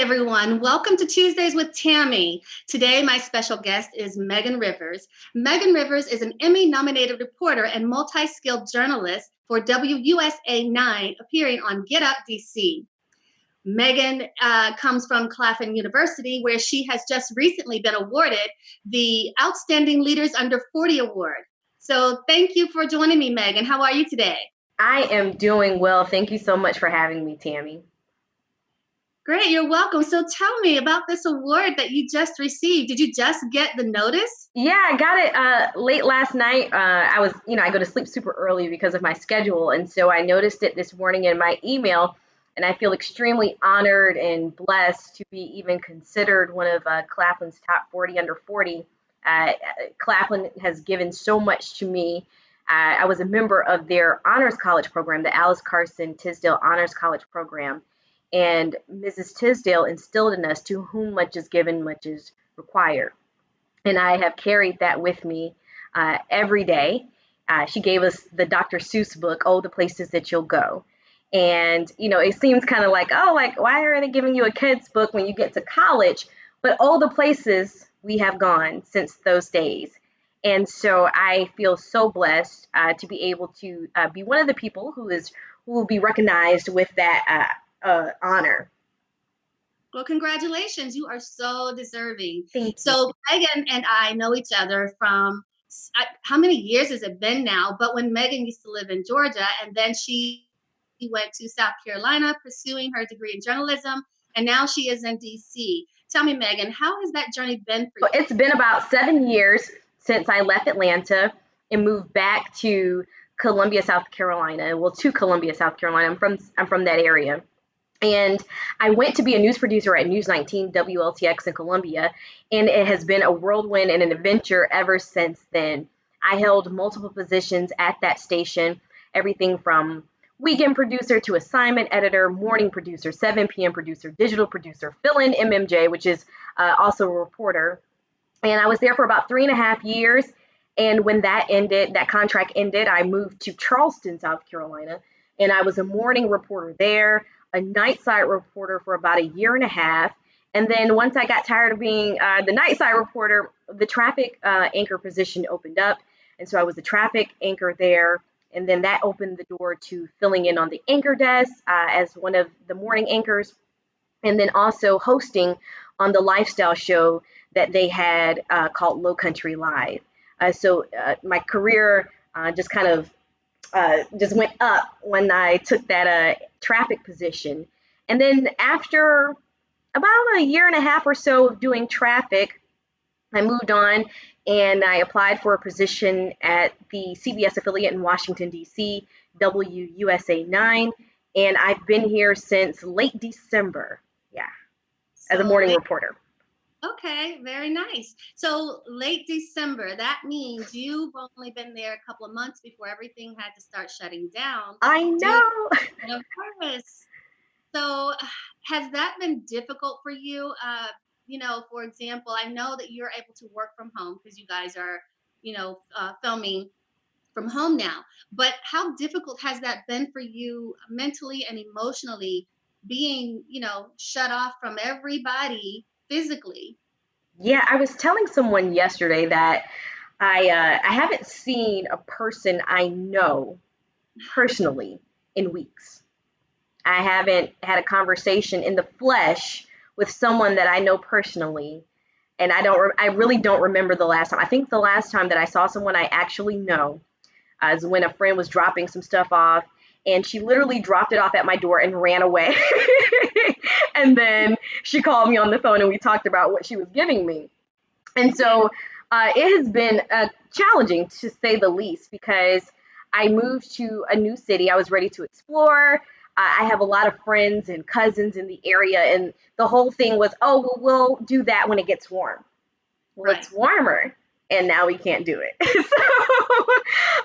everyone. Welcome to Tuesdays with Tammy. Today, my special guest is Megan Rivers. Megan Rivers is an Emmy Nominated reporter and multi-skilled journalist for WUSA9, appearing on Get Up DC. Megan comes from Claflin University, where she has just recently been awarded the Outstanding Leaders Under 40 Award. So thank you for joining me, Megan. How are you today? I am doing well. Thank you so much for having me, Tammy. Great, you're welcome. So tell me about this award that you just received. Did you just get the notice? Yeah, I got it late last night. I go to sleep super early because of my schedule. And so I noticed it this morning in my email, and I feel extremely honored and blessed to be even considered one of Claflin's top 40 under 40. Claflin has given so much to me. I was a member of their honors college program, the Alice Carson Tisdale Honors College Program. And Mrs. Tisdale instilled in us, to whom much is given, much is required. And I have carried that with me every day. She gave us the Dr. Seuss book, Oh, the Places That You'll Go. And, it seems kind of like, why are they giving you a kid's book when you get to college? But all the places we have gone since those days. And so I feel so blessed to be able to be one of the people who will be recognized with that honor. Well, congratulations. You are so deserving. Thank you. So Megan and I know each other from, how many years has it been now? But when Megan used to live in Georgia, and then she went to South Carolina pursuing her degree in journalism, and now she is in DC. Tell me, Megan, how has that journey been for you? It's been about 7 years since I left Atlanta and moved back to Columbia, South Carolina. Well, to Columbia, South Carolina. I'm from that area. And I went to be a news producer at News 19 WLTX in Columbia, and it has been a whirlwind and an adventure ever since then. I held multiple positions at that station, everything from weekend producer to assignment editor, morning producer, 7 p.m. producer, digital producer, fill-in MMJ, which is also a reporter. And I was there for about 3.5 years. And when that contract ended, I moved to Charleston, South Carolina, and I was a morning reporter there, a night side reporter for about 1.5 years. And then once I got tired of being the night side reporter, the traffic anchor position opened up. And so I was the traffic anchor there. And then that opened the door to filling in on the anchor desk as one of the morning anchors. And then also hosting on the lifestyle show that they had called Low Country Live. So my career just kind of just went up when I took that traffic position. And then after about 1.5 years or so of doing traffic, I moved on and I applied for a position at the CBS affiliate in Washington, D.C., WUSA9. And I've been here since late December, as a morning reporter. Okay, very nice. So late December, that means you've only been there a couple of months before everything had to start shutting down. I know. Of course. So has that been difficult for you? For example, I know that you're able to work from home because you guys are, filming from home now. But how difficult has that been for you mentally and emotionally, being, shut off from everybody physically? Yeah, I was telling someone yesterday that I haven't seen a person I know personally in weeks. I haven't had a conversation in the flesh with someone that I know personally, and I really don't remember the last time. I think the last time that I saw someone I actually know is when a friend was dropping some stuff off, and she literally dropped it off at my door and ran away. And then she called me on the phone and we talked about what she was giving me. And so it has been challenging, to say the least, because I moved to a new city. I was ready to explore. I have a lot of friends and cousins in the area. And the whole thing was, we'll do that when it gets warm. Well, Right. It's warmer. And now we can't do it.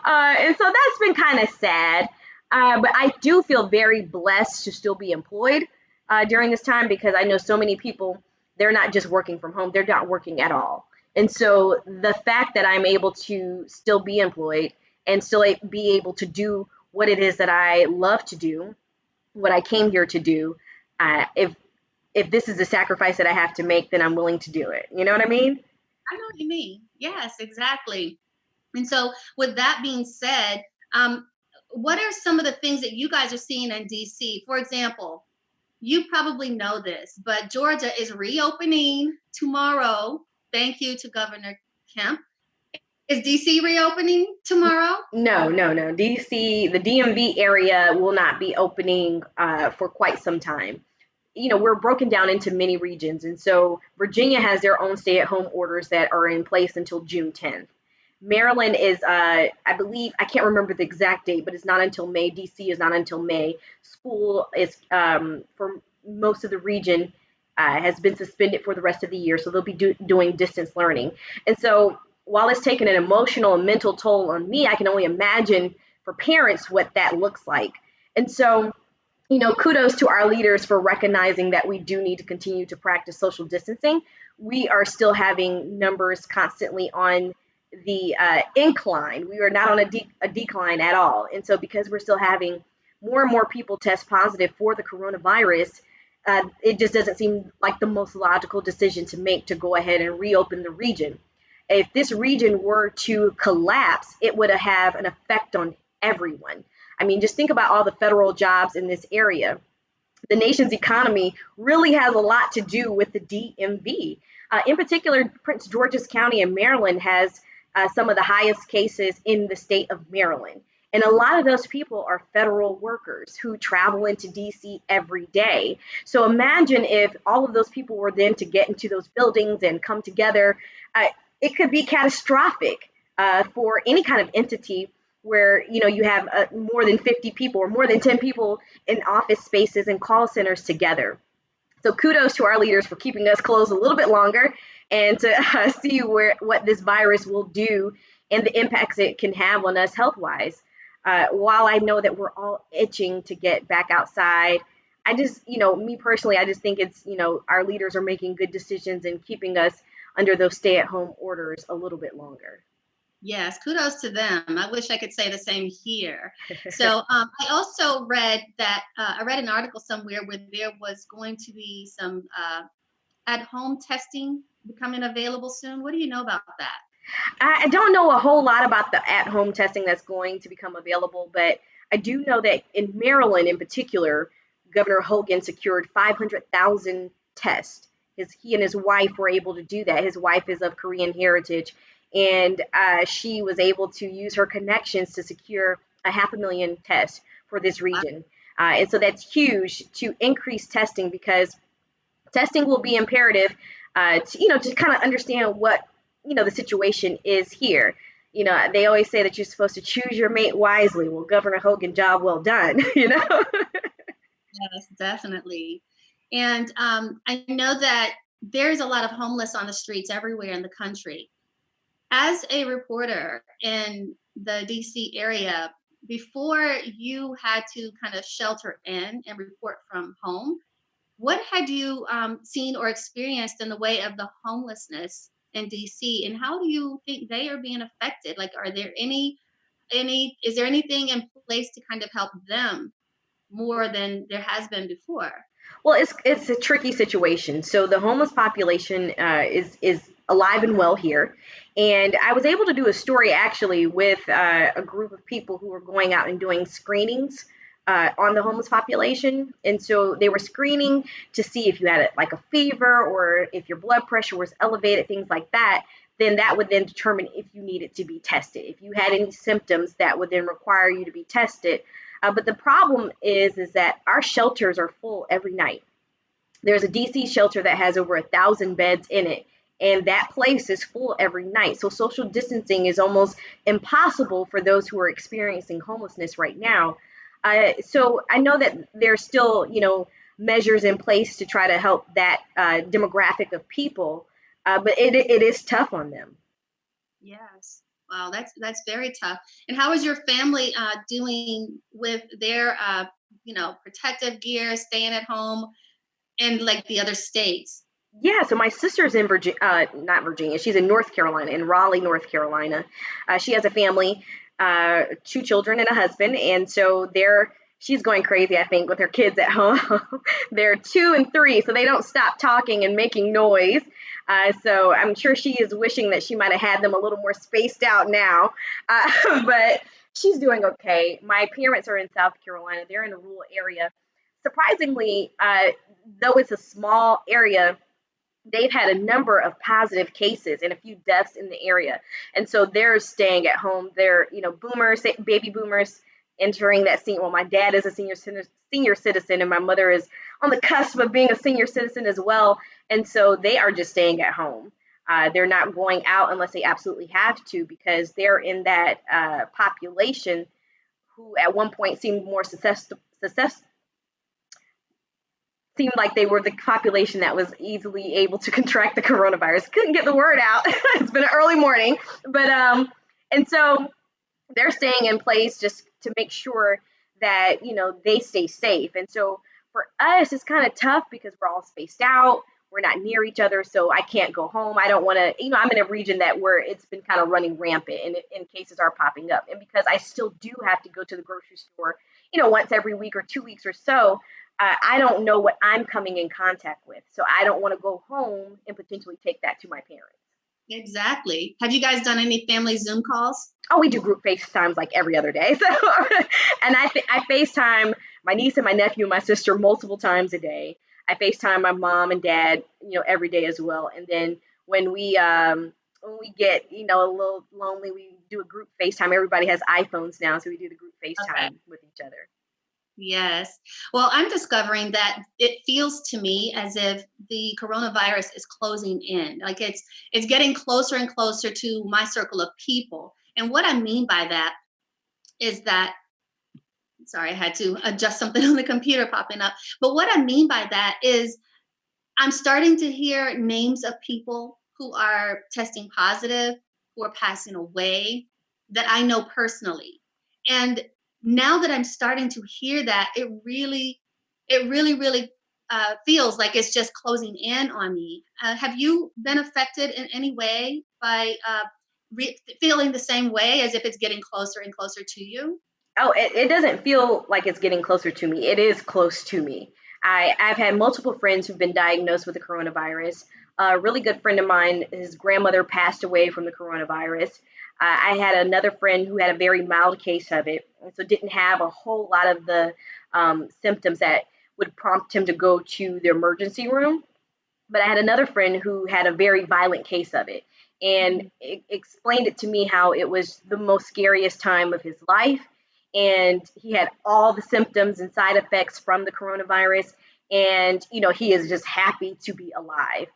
And so that's been kind of sad. But I do feel very blessed to still be employed during this time, because I know so many people, they're not just working from home, they're not working at all. And so the fact that I'm able to still be employed and still be able to do what it is that I love to do, what I came here to do, if if this is a sacrifice that I have to make, then I'm willing to do it. You know what I mean? I know what you mean. Yes, exactly. And so, with that being said, what are some of the things that you guys are seeing in DC? For example, you probably know this, but Georgia is reopening tomorrow. Thank you to Governor Kemp. Is DC reopening tomorrow? No, no, no. DC, the DMV area will not be opening for quite some time. You know, we're broken down into many regions. And so Virginia has their own stay at home orders that are in place until June 10th. Maryland is, I believe, I can't remember the exact date, but it's not until May. DC is not until May. School is, for most of the region, has been suspended for the rest of the year. So they'll be doing distance learning. And so while it's taken an emotional and mental toll on me, I can only imagine for parents what that looks like. And so, you know, kudos to our leaders for recognizing that we do need to continue to practice social distancing. We are still having numbers constantly on the incline. We are not on a decline at all. And so because we're still having more and more people test positive for the coronavirus, it just doesn't seem like the most logical decision to make to go ahead and reopen the region. If this region were to collapse, it would have an effect on everyone. I mean, just think about all the federal jobs in this area. The nation's economy really has a lot to do with the DMV. In particular, Prince George's County in Maryland has some of the highest cases in the state of Maryland. And a lot of those people are federal workers who travel into DC every day. So imagine if all of those people were then to get into those buildings and come together. It could be catastrophic for any kind of entity where, you know, you have more than 50 people or more than 10 people in office spaces and call centers together. So kudos to our leaders for keeping us closed a little bit longer and to see what this virus will do and the impacts it can have on us health-wise. While I know that we're all itching to get back outside, I just, you know, me personally, I just think it's, you know, our leaders are making good decisions and keeping us under those stay-at-home orders a little bit longer. Yes, kudos to them. I wish I could say the same here. So I also read that I read an article somewhere where there was going to be some at-home testing becoming available soon. What do you know about that? I don't know a whole lot about the at-home testing that's going to become available, but I do know that in Maryland, in particular, Governor Hogan secured 500,000 tests. He and his wife were able to do that. His wife is of Korean heritage, and she was able to use her connections to secure 500,000 tests for this region. And so that's huge to increase testing because testing will be imperative to kind of understand what, you know, the situation is here. You know, they always say that you're supposed to choose your mate wisely. Well, Governor Hogan, job well done, you know? Yes, definitely. And I know that there's a lot of homeless on the streets everywhere in the country. As a reporter in the DC area, before you had to kind of shelter in and report from home, what had you seen or experienced in the way of the homelessness in DC, and how do you think they are being affected? Like, are there is there anything in place to kind of help them more than there has been before? Well, it's a tricky situation. So the homeless population is alive and well here, and I was able to do a story actually with a group of people who were going out and doing screenings on the homeless population, and so they were screening to see if you had like a fever or if your blood pressure was elevated, things like that. Then that would then determine if you needed to be tested. If you had any symptoms, that would then require you to be tested. But the problem is that our shelters are full every night. There's a DC shelter that has over 1,000 beds in it, and that place is full every night. So social distancing is almost impossible for those who are experiencing homelessness right now. So I know that there's still, you know, measures in place to try to help that demographic of people, but it is tough on them. Yes. Wow, that's very tough. And how is your family doing with their protective gear, staying at home in like the other states? Yeah, so my sister's in Virginia, not Virginia. She's in North Carolina, in Raleigh, North Carolina. She has a family, 2 children and a husband, and so they're she's going crazy, I think, with her kids at home. They're 2 and 3, so they don't stop talking and making noise. So I'm sure she is wishing that she might have had them a little more spaced out now. But she's doing okay. My parents are in South Carolina. They're in a rural area. Surprisingly, though it's a small area, they've had a number of positive cases and a few deaths in the area. And so they're staying at home. They're, boomers, baby boomers entering that scene. Well, my dad is a senior citizen and my mother is on the cusp of being a senior citizen as well. And so they are just staying at home. They're not going out unless they absolutely have to, because they're in that population who at one point seemed more seemed like they were the population that was easily able to contract the coronavirus. Couldn't get the word out. It's been an early morning, but and so they're staying in place just to make sure that they stay safe. And so for us, it's kind of tough because we're all spaced out. We're not near each other, so I can't go home. I don't want to, I'm in a region where it's been kind of running rampant and cases are popping up. And because I still do have to go to the grocery store, once every week or 2 weeks or so, I don't know what I'm coming in contact with. So I don't want to go home and potentially take that to my parents. Exactly. Have you guys done any family Zoom calls? Oh, we do group FaceTimes like every other day. So, and I FaceTime my niece and my nephew and my sister multiple times a day. I FaceTime my mom and dad, every day as well. And then when we get, a little lonely, we do a group FaceTime. Everybody has iPhones now, so we do the group FaceTime with each other. Yes. Well, I'm discovering that it feels to me as if the coronavirus is closing in. Like it's getting closer and closer to my circle of people. And what I mean by that is that, sorry, I had to adjust something on the computer popping up. But what I mean by that is I'm starting to hear names of people who are testing positive, who are passing away, that I know personally. And now that I'm starting to hear that, it really feels like it's just closing in on me. Have you been affected in any way by feeling the same way, as if it's getting closer and closer to you? Oh, it doesn't feel like it's getting closer to me. It is close to me. I've had multiple friends who've been diagnosed with the coronavirus. A really good friend of mine, his grandmother passed away from the coronavirus. I had another friend who had a very mild case of it, and so didn't have a whole lot of the symptoms that would prompt him to go to the emergency room. But I had another friend who had a very violent case of it, and it explained it to me how it was the most scariest time of his life. And he had all the symptoms and side effects from the coronavirus. And, he is just happy to be alive.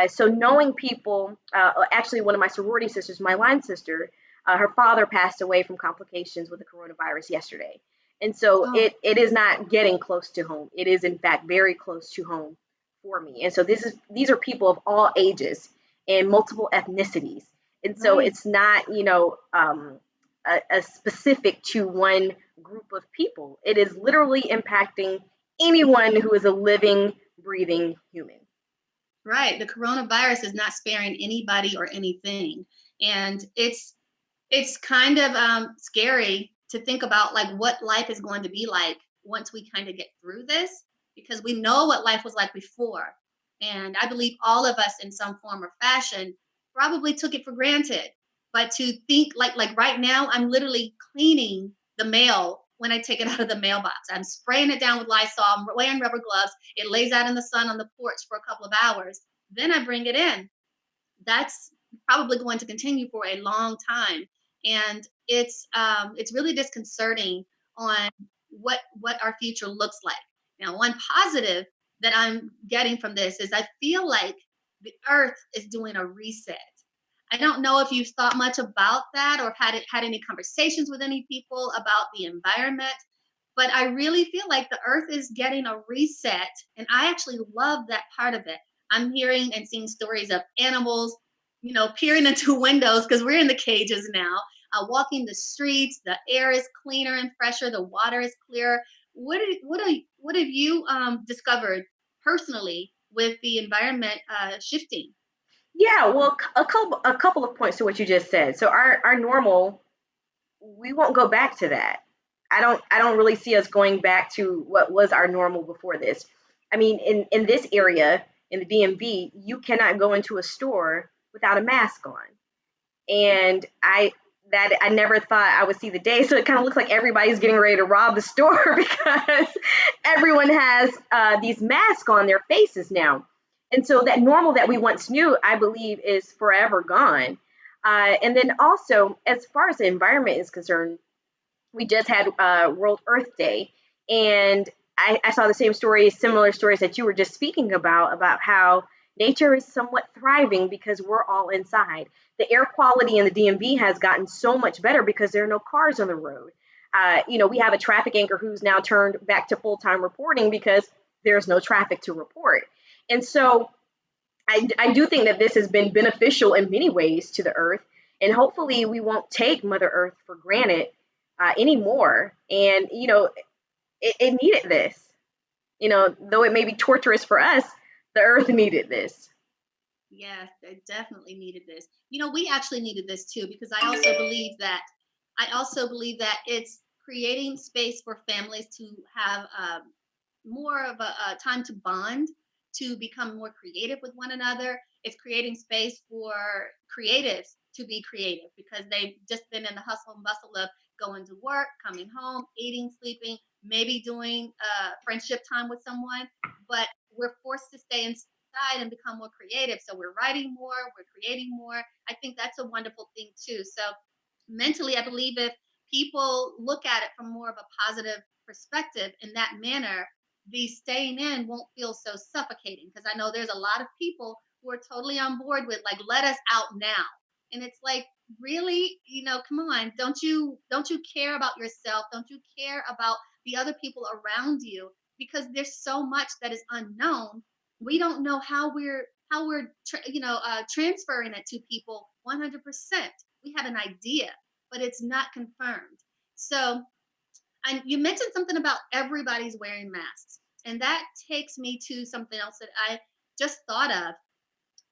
So knowing people, actually, one of my sorority sisters, my line sister, her father passed away from complications with the coronavirus yesterday. And so it is not getting close to home. It is, in fact, very close to home for me. And so these are people of all ages and multiple ethnicities. And so it's not, a specific to one group of people. It is literally impacting anyone who is a living, breathing human. Right. The coronavirus is not sparing anybody or anything. And it's kind of scary to think about, like, what life is going to be like once we kind of get through this, because we know what life was like before. And I believe all of us in some form or fashion probably took it for granted. But to think like right now, I'm literally cleaning the mail when I take it out of the mailbox. I'm spraying it down with Lysol, I'm wearing rubber gloves. It lays out in the sun on the porch for a couple of hours. Then I bring it in. That's probably going to continue for a long time, and it's really disconcerting on what our future looks like. Now, one positive that I'm getting from this is I feel like the earth is doing a reset. I don't know if you've thought much about that, or had any conversations with any people about the environment, but I really feel like the earth is getting a reset, and I actually love that part of it. I'm hearing and seeing stories of animals, peering into windows, because we're in the cages now, walking the streets. The air is cleaner and fresher. The water is clearer. What have you discovered personally with the environment shifting? Yeah, well, a couple of points to what you just said. So our normal, we won't go back to that. I don't really see us going back to what was our normal before this. I mean, in this area, in the DMV, you cannot go into a store without a mask on. And I never thought I would see the day. So it kind of looks like everybody's getting ready to rob the store because everyone has these masks on their faces now. And so that normal that we once knew, I believe, is forever gone. And then also, as far as the environment is concerned, we just had World Earth Day, and I saw the same stories, similar stories that you were just speaking about how nature is somewhat thriving because we're all inside. The air quality in the DMV has gotten so much better because there are no cars on the road. We have a traffic anchor who's now turned back to full time reporting because there's no traffic to report. And so I do think that this has been beneficial in many ways to the earth. And hopefully, we won't take Mother Earth for granted anymore. And, it needed this. Though it may be torturous for us, the earth needed this. Yes, they definitely needed this. We actually needed this too because I also believe that it's creating space for families to have more of a time to bond, to become more creative with one another. It's creating space for creatives to be creative because they've just been in the hustle and bustle of going to work, coming home, eating, sleeping, maybe doing friendship time with someone. But we're forced to stay inside and become more creative. So we're writing more, we're creating more. I think that's a wonderful thing too. So mentally, I believe if people look at it from more of a positive perspective in that manner, the staying in won't feel so suffocating. Because I know there's a lot of people who are totally on board with like, let us out now. And it's like, really, come on, don't you care about yourself? Don't you care about the other people around you? Because there's so much that is unknown. We don't know how we're transferring it to people 100%. We have an idea, but it's not confirmed. So, and you mentioned something about everybody's wearing masks, and that takes me to something else that I just thought of.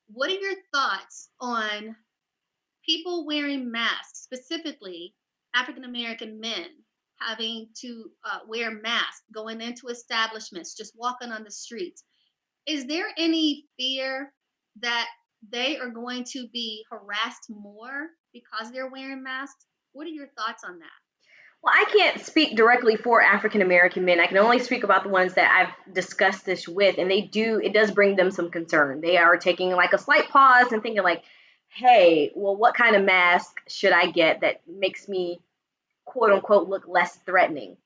What are your thoughts on people wearing masks, specifically African American men having to wear masks going into establishments, just walking on the streets? Is there any fear that they are going to be harassed more because they're wearing masks? What are your thoughts on that? Well, I can't speak directly for African American men. I can only speak about the ones that I've discussed this with, and it does bring them some concern. They are taking like a slight pause and thinking like, hey, well, what kind of mask should I get that makes me quote unquote look less threatening?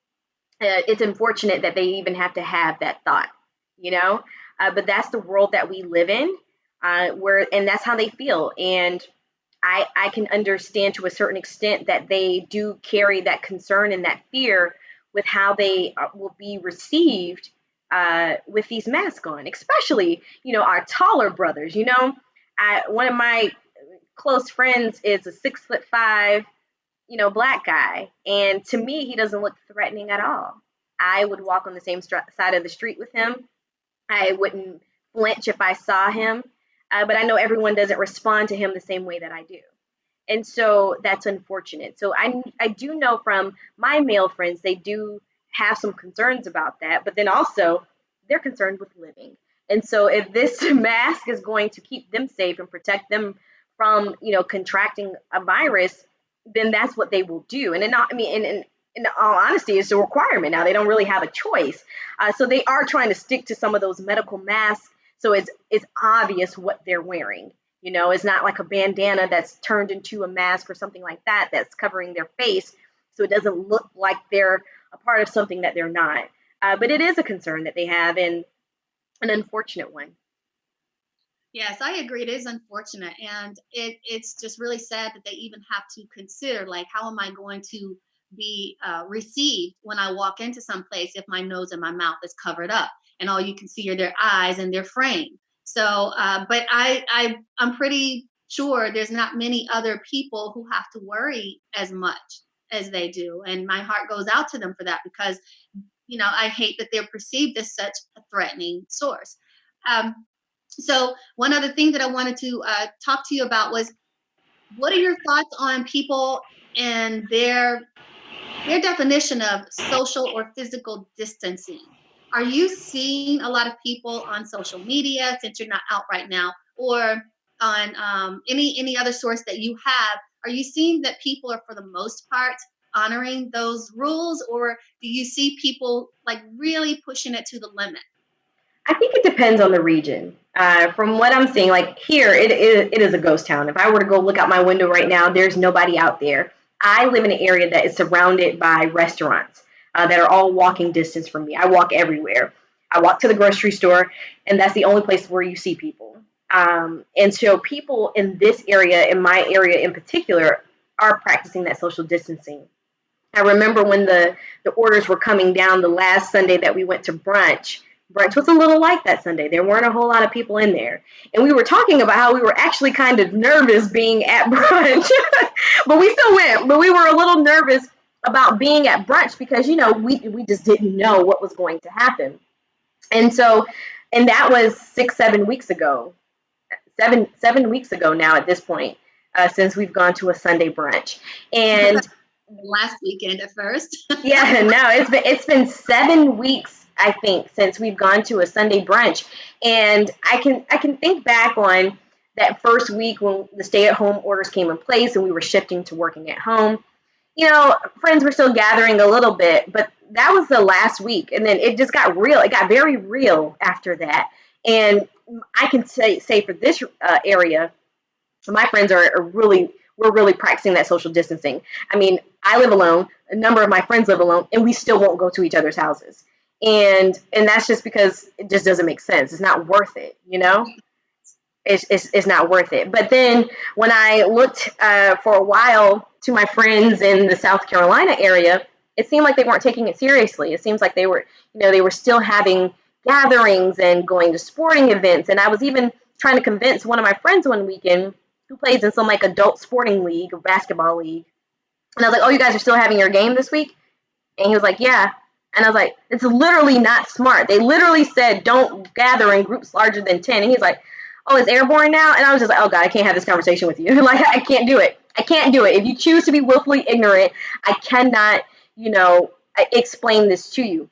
It's unfortunate that they even have to have that thought, you know. But that's the world that we live in, and that's how they feel. And I can understand to a certain extent that they do carry that concern and that fear with how they will be received with these masks on, especially our taller brothers. One of my close friends is a 6'5" black guy. And to me, he doesn't look threatening at all. I would walk on the same side of the street with him. I wouldn't flinch if I saw him. But I know everyone doesn't respond to him the same way that I do. And so that's unfortunate. So I do know from my male friends, they do have some concerns about that. But then also, they're concerned with living. And so if this mask is going to keep them safe and protect them from, contracting a virus, then that's what they will do. And not, I mean, in all honesty, it's a requirement now. They don't really have a choice. So they are trying to stick to some of those medical masks. So it's obvious what they're wearing. It's not like a bandana that's turned into a mask or something like that that's covering their face. So it doesn't look like they're a part of something that they're not. But it is a concern that they have, and an unfortunate one. Yes, I agree. It is unfortunate, and it's just really sad that they even have to consider like, how am I going to be received when I walk into some place if my nose and my mouth is covered up, and all you can see are their eyes and their frame. So, but I'm pretty sure there's not many other people who have to worry as much as they do, and my heart goes out to them for that because I hate that they're perceived as such a threatening source. Um, so one other thing that I wanted to talk to you about was, what are your thoughts on people and their their definition of social or physical distancing. Are you seeing a lot of people on social media, since you're not out right now, or on any other source that you have? Are you seeing that people are, for the most part, honoring those rules, or do you see people like really pushing it to the limit? I think it depends on the region. From what I'm seeing, like here, it is a ghost town. If I were to go look out my window right now, there's nobody out there. I live in an area that is surrounded by restaurants that are all walking distance from me. I walk everywhere. I walk to the grocery store, and that's the only place where you see people. And so people in this area, in my area in particular, are practicing that social distancing. I remember when the orders were coming down the last Sunday that we went to brunch. Brunch was a little light that Sunday. There weren't a whole lot of people in there. And we were talking about how we were actually kind of nervous being at brunch. But we still went. But we were a little nervous about being at brunch because, we just didn't know what was going to happen. And so, and that was 6, 7 weeks ago. 7 weeks ago now at this point, since we've gone to a Sunday brunch. And Last weekend at first. yeah, no, it's been 7 weeks, I think, since we've gone to a Sunday brunch, and I can think back on that first week when the stay-at-home orders came in place and we were shifting to working at home. Friends were still gathering a little bit, but that was the last week, and then it just got real. It got very real after that, and I can say for this area, my friends we're really practicing that social distancing. I mean, I live alone, a number of my friends live alone, and we still won't go to each other's houses. And that's just because it just doesn't make sense. It's not worth it. It's not worth it. But then when I looked for a while to my friends in the South Carolina area, it seemed like they weren't taking it seriously. It seems like they were still having gatherings and going to sporting events. And I was even trying to convince one of my friends one weekend who plays in some like adult sporting league or basketball league. And I was like, "Oh, you guys are still having your game this week?" And he was like, "Yeah." And I was like, "It's literally not smart. They literally said don't gather in groups larger than 10." And he's like, "Oh, it's airborne now?" And I was just like, "Oh God, I can't have this conversation with you. Like, I can't do it. I can't do it. If you choose to be willfully ignorant, I cannot, explain this to you."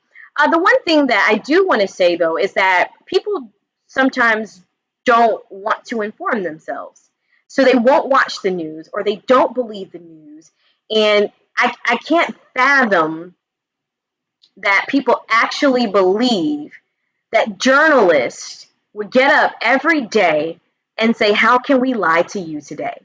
The one thing that I do want to say though is that people sometimes don't want to inform themselves. So they won't watch the news or they don't believe the news. And I can't fathom that people actually believe that journalists would get up every day and say, "How can we lie to you today?"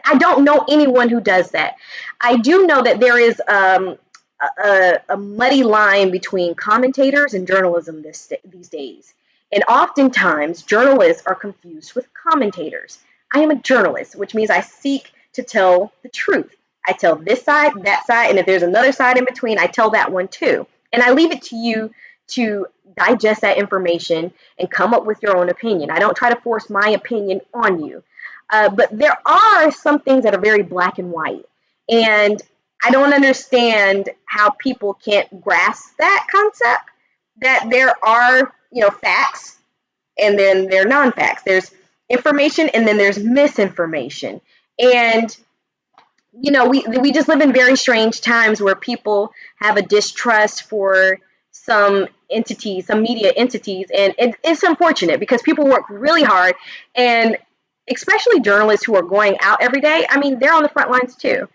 I don't know anyone who does that. I do know that there is a muddy line between commentators and journalism these days. And oftentimes, journalists are confused with commentators. I am a journalist, which means I seek to tell the truth. I tell this side, that side, and if there's another side in between, I tell that one too. And I leave it to you to digest that information and come up with your own opinion. I don't try to force my opinion on you. But there are some things that are very black and white. And I don't understand how people can't grasp that concept, that there are, facts and then there are non-facts. There's information and then there's misinformation. And we just live in very strange times where people have a distrust for some entities, some media entities, and it's unfortunate because people work really hard, and especially journalists who are going out every day. I mean, they're on the front lines too.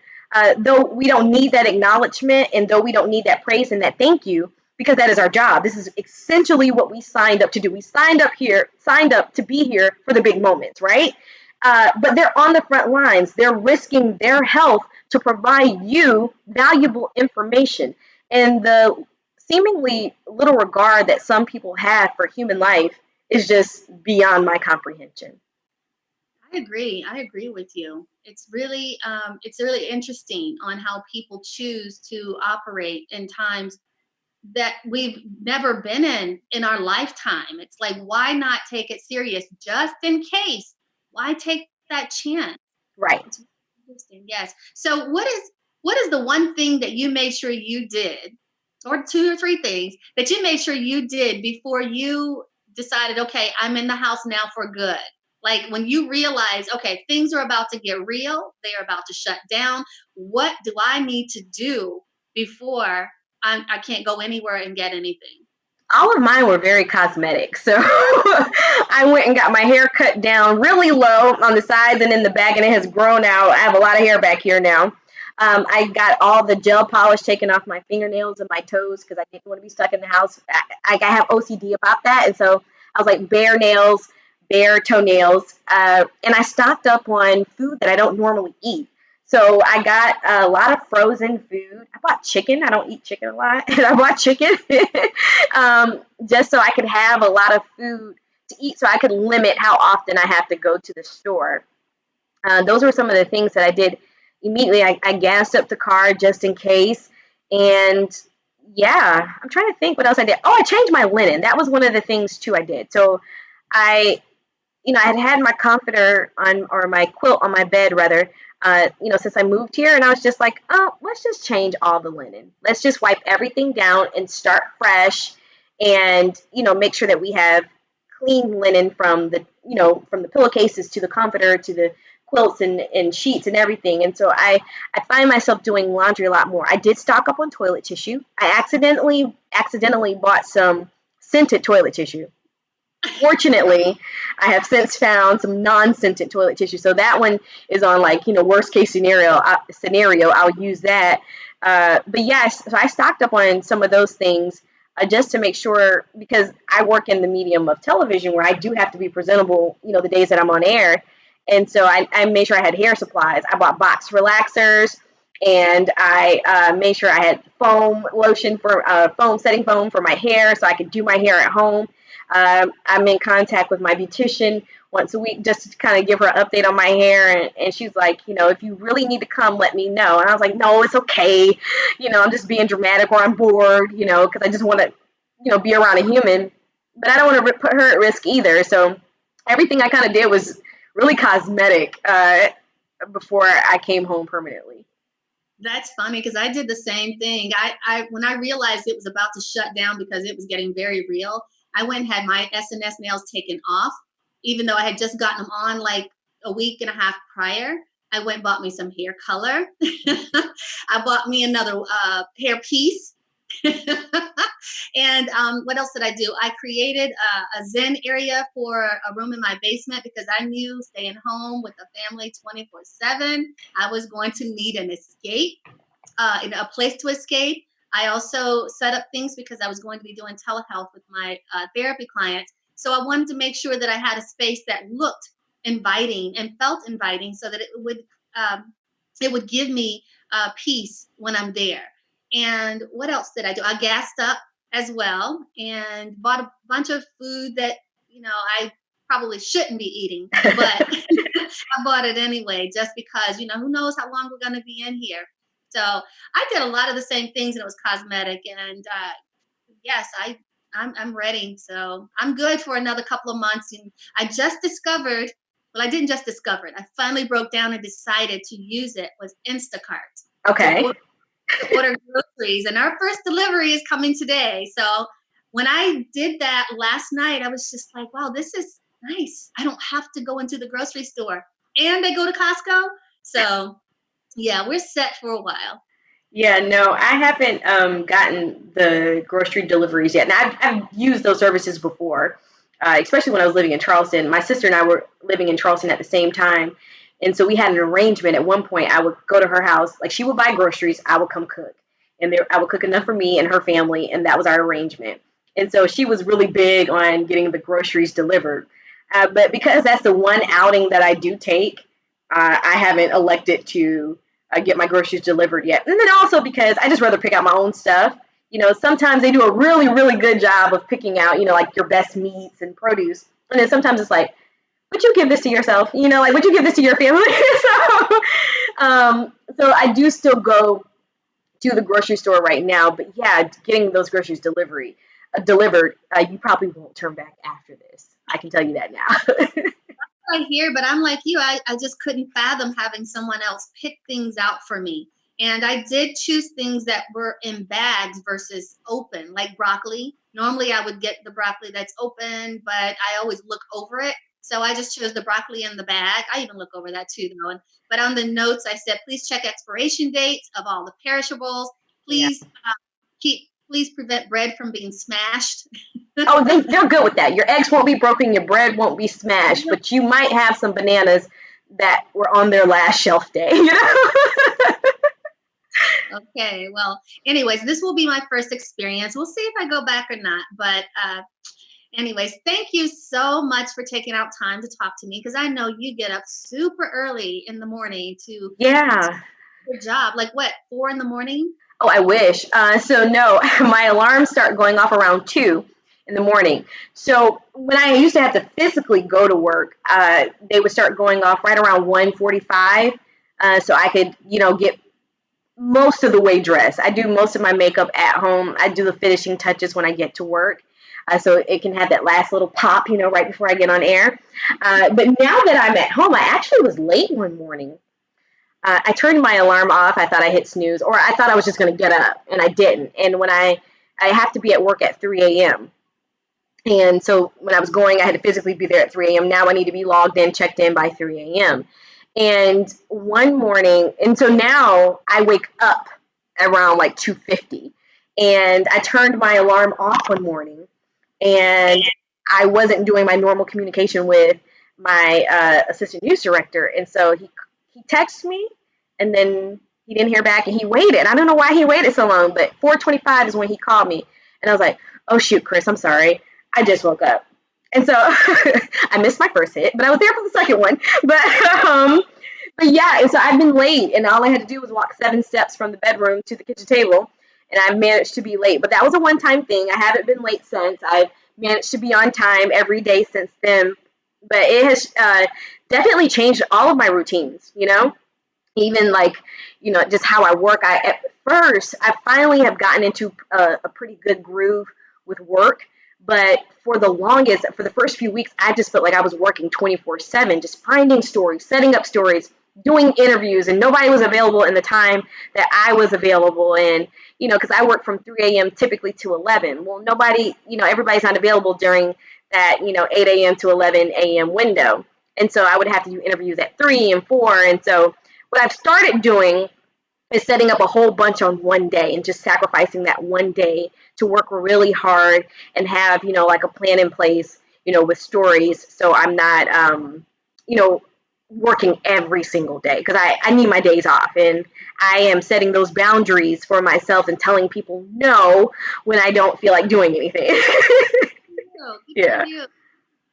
Though we don't need that acknowledgement, and though we don't need that praise and that thank you, because that is our job. This is essentially what we signed up to do. We signed up to be here for the big moments, right? But they're on the front lines. They're risking their health to provide you valuable information. And the seemingly little regard that some people have for human life is just beyond my comprehension. I agree with you. It's really interesting on how people choose to operate in times that we've never been in our lifetime. It's like, why not take it serious just in case? Why take that chance? Right. It's interesting. Yes. So what is the one thing that you made sure you did, or two or three things that you made sure you did before you decided, okay, I'm in the house now for good? Like when you realize, okay, things are about to get real, they are about to shut down. What do I need to do before I can't go anywhere and get anything. All of mine were very cosmetic. So I went and got my hair cut down really low on the sides and in the back, and it has grown out. I have a lot of hair back here now. I got all the gel polish taken off my fingernails and my toes because I didn't want to be stuck in the house. I have OCD about that. And so I was like, bare nails, bare toenails. And I stocked up on food that I don't normally eat. So I got a lot of frozen food. I bought chicken. I don't eat chicken a lot. And I bought chicken just so I could have a lot of food to eat so I could limit how often I have to go to the store. Those were some of the things that I did immediately. I gassed up the car just in case. And yeah, I'm trying to think what else I did. Oh, I changed my linen. That was one of the things too I did. So I had my comforter on, or my quilt on my bed rather, since I moved here, and I was just like, oh, let's just change all the linen. Let's just wipe everything down and start fresh, and make sure that we have clean linen from the pillowcases to the comforter to the quilts and sheets and everything. And so I find myself doing laundry a lot more. I did stock up on toilet tissue. I accidentally bought some scented toilet tissue. Fortunately, I have since found some non-scented toilet tissue. So that one is on worst case scenario. I'll use that. But yes, so I stocked up on some of those things just to make sure, because I work in the medium of television where I do have to be presentable, the days that I'm on air. And so I made sure I had hair supplies. I bought box relaxers, and I made sure I had foam lotion for setting foam for my hair so I could do my hair at home. I'm in contact with my beautician once a week just to kind of give her an update on my hair. And she's like, if you really need to come, let me know. And I was like, no, it's okay. I'm just being dramatic, or I'm bored, because I just want to, be around a human. But I don't want to put her at risk either. So everything I kind of did was really cosmetic before I came home permanently. That's funny because I did the same thing. When I realized it was about to shut down because it was getting very real, I went and had my S&S nails taken off, even though I had just gotten them on like a week and a half prior. I went and bought me some hair color. I bought me another hair piece. And what else did I do? I created a Zen area for a room in my basement because I knew staying home with the family 24/7, I was going to need an escape, a place to escape. I also set up things because I was going to be doing telehealth with my therapy clients. So I wanted to make sure that I had a space that looked inviting and felt inviting so that it would give me peace when I'm there. And what else did I do? I gassed up as well and bought a bunch of food that, I probably shouldn't be eating, but I bought it anyway, just because, who knows how long we're going to be in here. So I did a lot of the same things, and it was cosmetic. And yes, I'm ready. So I'm good for another couple of months. And I just discovered, well, I didn't just discover it. I finally broke down and decided to use it, was Instacart. Okay. Order groceries, and our first delivery is coming today. So when I did that last night, I was just like, wow, this is nice. I don't have to go into the grocery store, and I go to Costco. So yeah, we're set for a while. Yeah, no, I haven't gotten the grocery deliveries yet. And I've used those services before, especially when I was living in Charleston. My sister and I were living in Charleston at the same time. And so we had an arrangement. At one point, I would go to her house. Like, she would buy groceries. I would come cook. And I would cook enough for me and her family. And that was our arrangement. And so she was really big on getting the groceries delivered. But because that's the one outing that I do take, I haven't elected to get my groceries delivered yet. And then also because I just rather pick out my own stuff. Sometimes they do a really, really good job of picking out, like your best meats and produce. And then sometimes it's like, would you give this to yourself? Would you give this to your family? So I do still go to the grocery store right now. But yeah, getting those groceries delivered, you probably won't turn back after this. I can tell you that now. I hear, but I'm like you. I just couldn't fathom having someone else pick things out for me. And I did choose things that were in bags versus open, like broccoli. Normally I would get the broccoli that's open, but I always look over it. So I just chose the broccoli in the bag. I even look over that too, though. But on the notes, I said, please check expiration dates of all the perishables. please please prevent bread from being smashed. Oh, they're good with that. Your eggs won't be broken, your bread won't be smashed, but you might have some bananas that were on their last shelf day, you know? Okay, well, anyways, this will be my first experience. We'll see if I go back or not. But anyways, thank you so much for taking out time to talk to me, because I know you get up super early in the morning to Yeah. your job. Like what, 4 in the morning? Oh, I wish. So no, my alarms start going off around 2 in the morning. So when I used to have to physically go to work, they would start going off right around 1:45, so I could, get most of the way dressed. I do most of my makeup at home. I do the finishing touches when I get to work. So it can have that last little pop, right before I get on air. But now that I'm at home, I actually was late one morning. I turned my alarm off. I thought I hit snooze, or I thought I was just going to get up, and I didn't. And when I have to be at work at 3 a.m. And so when I was going, I had to physically be there at 3 a.m. Now I need to be logged in, checked in by 3 a.m. And one morning, and so now I wake up around like 2:50, and I turned my alarm off one morning, and I wasn't doing my normal communication with my assistant news director, and so he texted me, and then he didn't hear back, and he waited. I don't know why he waited so long, but 4:25 is when he called me, and I was like, "Oh shoot, Chris, I'm sorry, I just woke up." And so I missed my first hit, but I was there for the second one. But yeah, and so I've been late, and all I had to do was walk 7 steps from the bedroom to the kitchen table, and I've managed to be late. But that was a one-time thing. I haven't been late since. I've managed to be on time every day since then. But it has definitely changed all of my routines, even like, just how I work. At first, I finally have gotten into a pretty good groove with work. But for the first few weeks, I just felt like I was working 24/7, just finding stories, setting up stories, doing interviews, and nobody was available in the time that I was available. And, because I work from 3 a.m. typically to 11. Well, everybody's not available during that, 8 a.m. to 11 a.m. window. And so I would have to do interviews at 3 and 4. And so what I've started doing is setting up a whole bunch on one day and just sacrificing that one day to work really hard and have, like a plan in place, with stories. So I'm not, working every single day, because I need my days off, and I am setting those boundaries for myself and telling people no when I don't feel like doing anything. Yeah.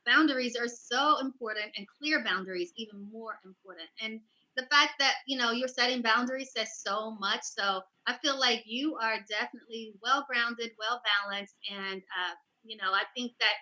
Boundaries are so important, and clear boundaries even more important. And the fact that you're setting boundaries says so much. So I feel like you are definitely well grounded, well balanced, and I think that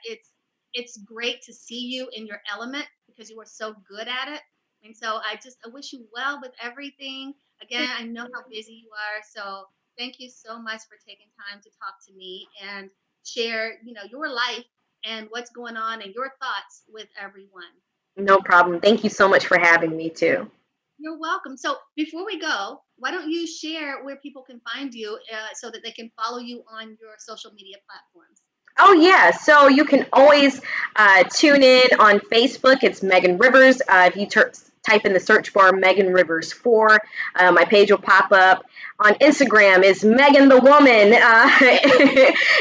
it's great to see you in your element, because you are so good at it. And so I wish you well with everything. Again, I know how busy you are, so thank you so much for taking time to talk to me and share your life and what's going on and your thoughts with everyone. No problem. Thank you so much for having me too. You're welcome. So before we go, why don't you share where people can find you so that they can follow you on your social media platforms? Oh, yeah. So you can always tune in on Facebook. It's Megan Rivers. If you type in the search bar Megan Rivers 4, my page will pop up. On Instagram is Megan the Woman.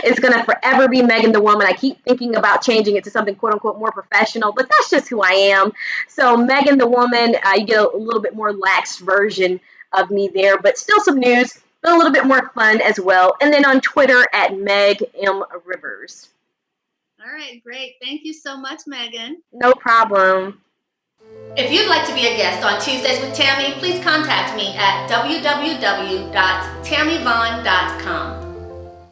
It's going to forever be Megan the Woman. I keep thinking about changing it to something quote unquote more professional, but that's just who I am. So Megan the Woman, you get a little bit more lax version of me there, but still some news, but a little bit more fun as well. And then on Twitter at Meg M. Rivers. All right, great. Thank you so much, Megan. No problem. If you'd like to be a guest on Tuesdays with Tammy, please contact me at www.tammyvaughn.com.